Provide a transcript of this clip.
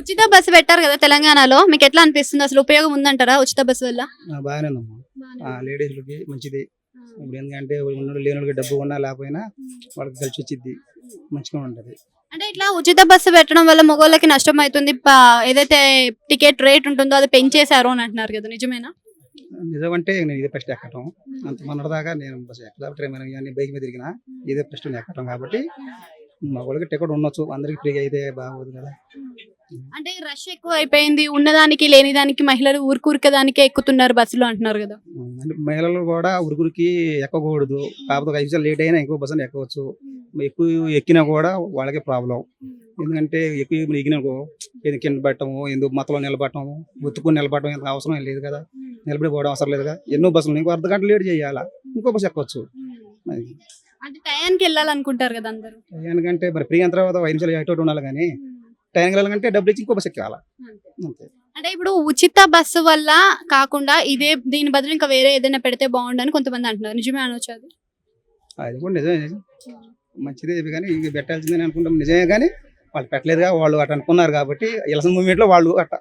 ఉచిత బస్సు పెట్టారు కదా తెలంగాణలో, మీకు ఎట్లా అనిపిస్తుంది? అసలు ఉపయోగం ఉందంటారా ఉచిత బస్సు వల్ల? బాగానే ఉందమ్మా. లేడీస్లకి మంచిది. ఇప్పుడు ఎందుకంటే ఉన్నోళ్ళు లేనోళ్ళకి డబ్బు ఉన్నా లేకపోయినా వాళ్ళకి కలిసి వచ్చింది, మంచిగా ఉంటది. అంటే ఇట్లా ఉచిత బస్సు పెట్టడం వల్ల మగవాళ్ళకి నష్టం అవుతుంది, ఏదైతే టికెట్ రేట్ ఉంటుందో అది పెంచేశారు అని అంటున్నారు కదా, నిజమేనా? నిజమంటే నేను ఇదే ఫస్ట్ ఎక్కటం. అంత మొన్నటిదాకా నేను బస్ ఎక్కడా ట్రైన్ ఇవన్నీ బైక్ మీద తిరిగినా, ఇదే ఫస్ట్ నేను ఎక్కటం కాబట్టి మా వాళ్ళకి టికెట్ ఉండొచ్చు, అందరికి ఫ్రీగా అయితే బాగోదు కదా. అంటే రష్ ఎక్కువ అయిపోయింది, ఉన్నదానికి లేని దానికి మహిళలు ఊరికూరికదానికే ఎక్కుతున్నారు బస్సులో అంటున్నారు కదా. అంటే మహిళలు కూడా ఉరుకురికి ఎక్కకూడదు, కాకపోతే 5 నిమిషాలు లేట్ అయినా ఇంకో బస్సు ఎక్కవచ్చు. ఎక్కువ ఎక్కినా కూడా వాళ్ళకే ప్రాబ్లం. ఎందుకంటే ఎక్కువ ఎక్కినకో ఏది కింద పెట్టడము, ఎందుకు మతలో నిలబడటము, గుర్తుకుని నిలబడటం ఎంత అవసరం ఏం లేదు కదా. నిలబడిపోవడం అవసరం లేదుగా. ఎన్నో బస్సులు ఇంకో అర్ధ గంట లేట్ చేయాలా, ఇంకో బస్సు ఎక్కవచ్చు. అంటే టయానికి వెళ్ళాలనుకుంటారు కదా అందరూ. ఎందుకంటే మరి ఫ్రీ అయిన తర్వాత 5 నిమిషాలు అటు ఉండాలి, కానీ టైంకి వెళ్ళాలంటే డబ్బులు ఇచ్చి ఇంకో బస్సు ఎక్కాలా అంతే. అంటే ఇప్పుడు ఉచిత బస్సు వల్ల కాకుండా దీని బదులు ఇంకా వేరే ఏదైనా పెడితే బాగుండని కొంతమంది అంటున్నారు, నిజమే అనొచ్చు అది? అది కూడా నిజమే, మంచిదే. కానీ ఇంక పెట్టాల్సిందని అనుకుంటాం, నిజమే. కానీ వాళ్ళు పెట్టలేదుగా, వాళ్ళు అటు అనుకున్నారు కాబట్టి ఎలక్షన్ మూమెంట్లో వాళ్ళు అట్ట